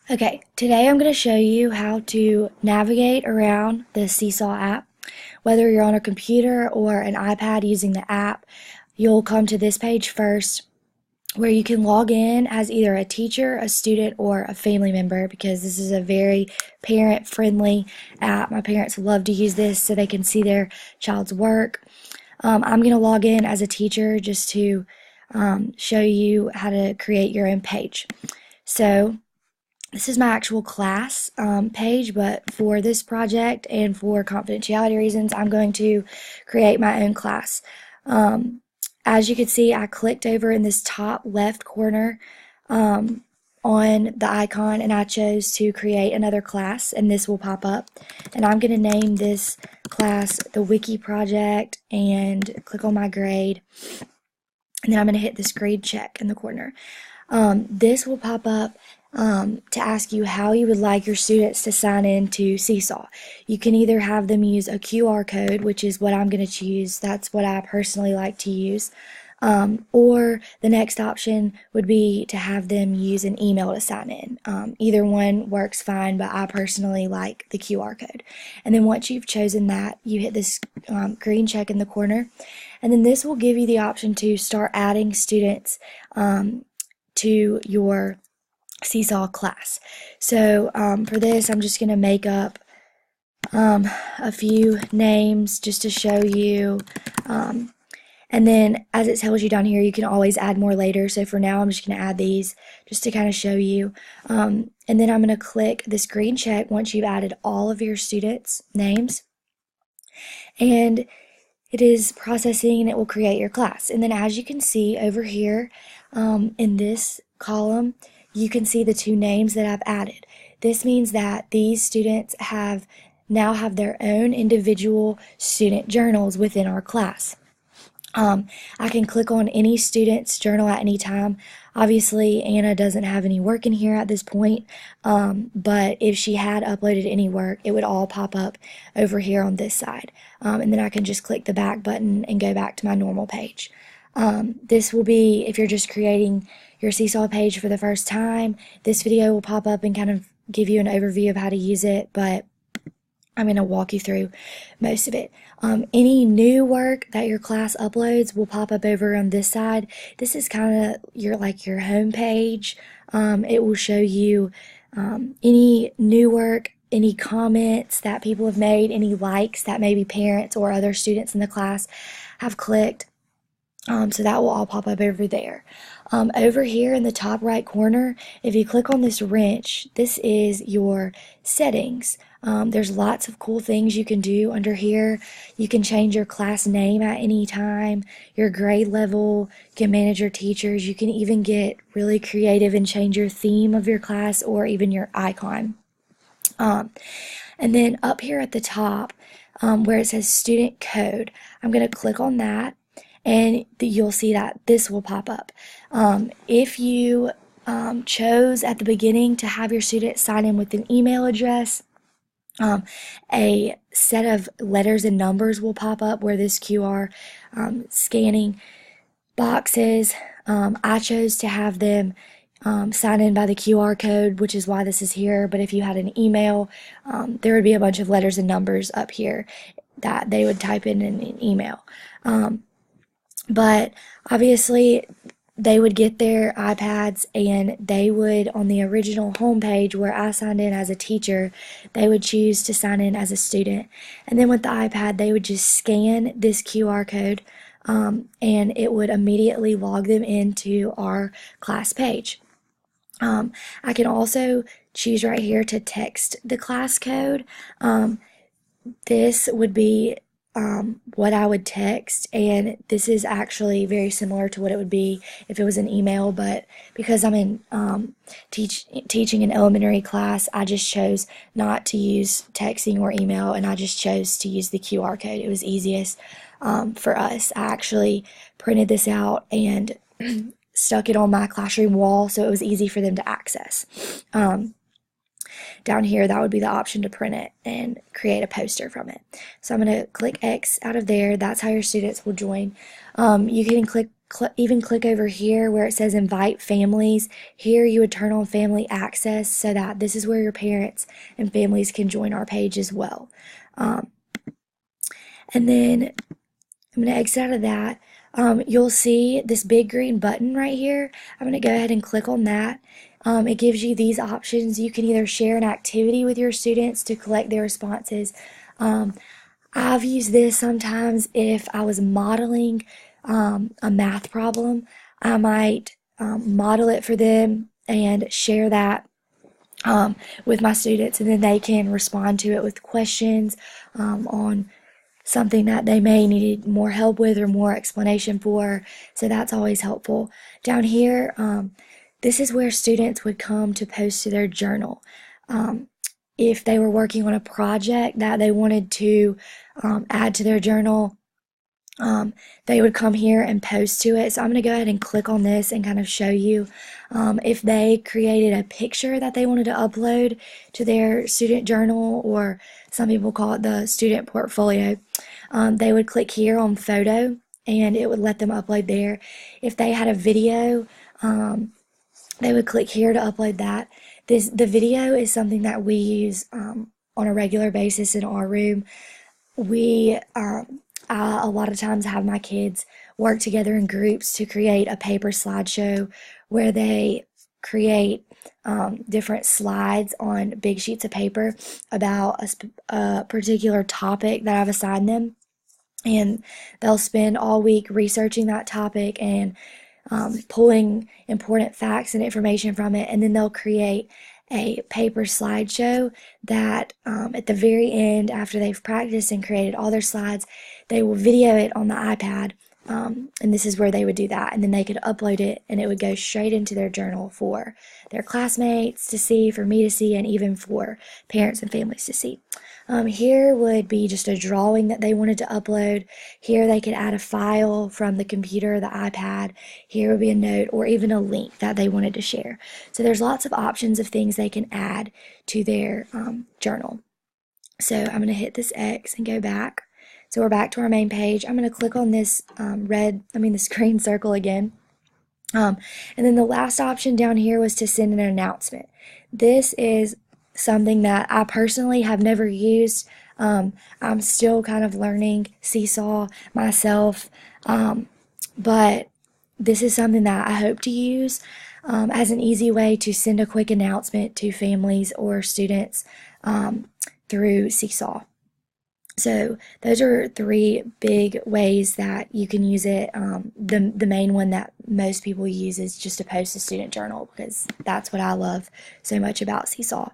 Okay, today I'm going to show you how to navigate around the Seesaw app. Whether you're on a computer or an iPad using the app, you'll come to this page first where you can log in as either a teacher, a student, or a family member because this is a very parent-friendly app. My parents love to use this so they can see their child's work. I'm going to log in as a teacher just to show you how to create your own page. So this is my actual class page, but for this project and for confidentiality reasons, I'm going to create my own class. As you can see, I clicked over in this top left corner on the icon and I chose to create another class, and this will pop up. And I'm going to name this class the Wiki Project and click on my grade. And then I'm going to hit this grade check in the corner. This will pop up to ask you how you would like your students to sign in to Seesaw. You can either have them use a QR code, which is what I'm going to choose. That's what I personally like to use. Or the next option would be to have them use an email to sign in. Either one works fine, but I personally like the QR code. And then once you've chosen that, you hit this green check in the corner. And then this will give you the option to start adding students to your Seesaw class. So for this, I'm just going to make up a few names just to show you. And then as it tells you down here, you can always add more later. So for now, I'm just going to add these just to kind of show you. And then I'm going to click this green check once you've added all of your students' names. And it is processing and it will create your class. And then as you can see over here in this column, you can see the two names that I've added. This means that these students now have their own individual student journals within our class. I can click on any student's journal at any time. Obviously, Anna doesn't have any work in here at this point, but if she had uploaded any work, it would all pop up over here on this side. And then I can just click the back button and go back to my normal page. This will be, if you're just creating your Seesaw page for the first time, this video will pop up and kind of give you an overview of how to use it, but I'm going to walk you through most of it. Any new work that your class uploads will pop up over on this side. This is kind of your home page. It will show you any new work, any comments that people have made, any likes that maybe parents or other students in the class have clicked. So that will all pop up over there. Over here in the top right corner, if you click on this wrench, this is your settings. There's lots of cool things you can do under here. You can change your class name at any time, your grade level, you can manage your teachers, you can even get really creative and change your theme of your class or even your icon. And then up here at the top, where it says student code, I'm going to click on that. And you'll see that this will pop up. If you chose at the beginning to have your student sign in with an email address, a set of letters and numbers will pop up where this QR scanning box is. I chose to have them sign in by the QR code, which is why this is here. But if you had an email, there would be a bunch of letters and numbers up here that they would type in an email. But obviously they would get their iPads and they would, on the original homepage where I signed in as a teacher, they would choose to sign in as a student. And then with the iPad, they would just scan this QR code and it would immediately log them into our class page. I can also choose right here to text the class code. This would be what I would text, and this is actually very similar to what it would be if it was an email, but because I'm in teaching an elementary class, I just chose not to use texting or email, and I just chose to use the QR code. It was easiest for us. I actually printed this out and stuck it on my classroom wall so it was easy for them to access. Down here, that would be the option to print it and create a poster from it. So I'm going to click X out of there. That's how your students will join. You can click even click over here where it says invite families. Here you would turn on family access so that this is where your parents and families can join our page as well. And then I'm going to exit out of that. You'll see this big green button right here. I'm going to go ahead and click on that. It gives you these options. You can either share an activity with your students to collect their responses. I've used this sometimes if I was modeling a math problem. I might model it for them and share that with my students, and then they can respond to it with questions on something that they may need more help with or more explanation for. So that's always helpful. Down here, this is where students would come to post to their journal. If they were working on a project that they wanted to add to their journal, they would come here and post to it. So I'm going to go ahead and click on this and kind of show you if they created a picture that they wanted to upload to their student journal, or some people call it the student portfolio. They would click here on photo and it would let them upload there. If they had a video, they would click here to upload that. The video is something that we use on a regular basis in our room. We a lot of times have my kids work together in groups to create a paper slideshow where they create different slides on big sheets of paper about a particular topic that I've assigned them. And they'll spend all week researching that topic and pulling important facts and information from it, and then they'll create a paper slideshow that at the very end, after they've practiced and created all their slides, they will video it on the iPad, and this is where they would do that, and then they could upload it and it would go straight into their journal for their classmates to see, for me to see, and even for parents and families to see. Here would be just a drawing that they wanted to upload. Here they could add a file from the computer, the iPad. Here would be a note or even a link that they wanted to share. So there's lots of options of things they can add to their journal. So I'm going to hit this X and go back. So we're back to our main page. I'm going to click on this this green circle again. And then the last option down here was to send an announcement. This is something that I personally have never used. I'm still kind of learning Seesaw myself, but this is something that I hope to use as an easy way to send a quick announcement to families or students through Seesaw. So those are three big ways that you can use it. The main one that most people use is just to post a student journal, because that's what I love so much about Seesaw.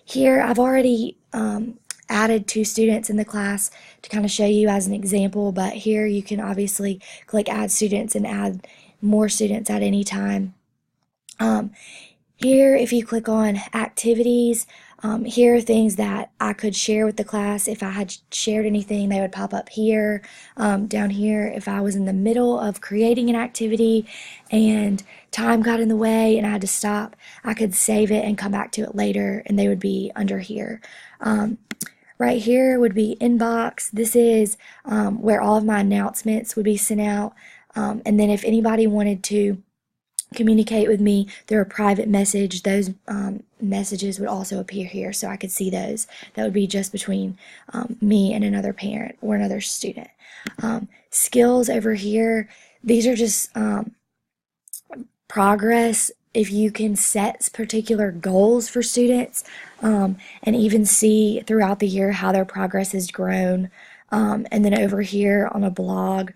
Here I've already added 2 students in the class to kind of show you as an example, but here you can obviously click add students and add more students at any time. Here, if you click on activities, here are things that I could share with the class. If I had shared anything, they would pop up here. Down here, if I was in the middle of creating an activity and time got in the way and I had to stop, I could save it and come back to it later, and they would be under here. Right here would be inbox. This is where all of my announcements would be sent out. And then if anybody wanted to communicate with me through a private message, those messages would also appear here, so I could see those. That would be just between me and another parent or another student. Skills over here, these are just progress. If you can set particular goals for students and even see throughout the year how their progress has grown. And then over here on a blog,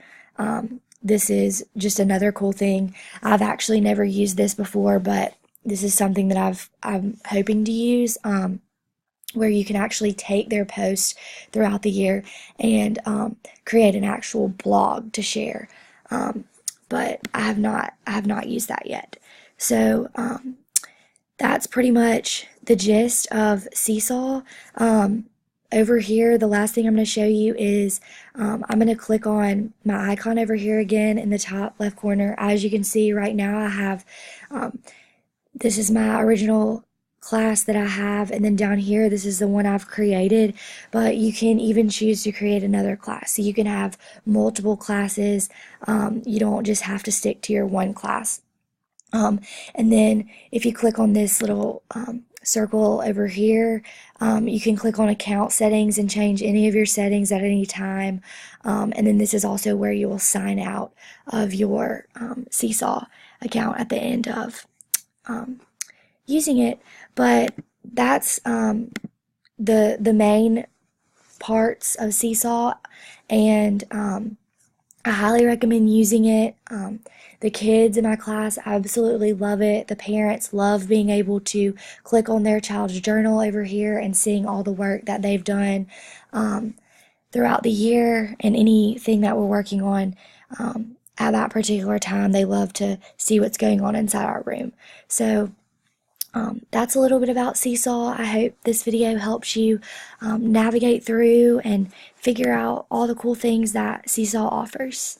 this is just another cool thing. I've actually never used this before, but this is something that I'm hoping to use, where you can actually take their posts throughout the year and create an actual blog to share. But I have not used that yet. So that's pretty much the gist of Seesaw. Over here, the last thing I'm going to show you is I'm going to click on my icon over here again in the top left corner. As you can see right now, I have this is my original class that I have, and then down here this is the one I've created, but you can even choose to create another class, so you can have multiple classes. You don't just have to stick to your one class. And then if you click on this little circle over here, you can click on account settings and change any of your settings at any time. And then this is also where you will sign out of your Seesaw account at the end of using it. But that's the main parts of Seesaw, and I highly recommend using it. The kids in my class absolutely love it. The parents love being able to click on their child's journal over here and seeing all the work that they've done throughout the year, and anything that we're working on at that particular time. They love to see what's going on inside our room. So that's a little bit about Seesaw. I hope this video helps you navigate through and figure out all the cool things that Seesaw offers.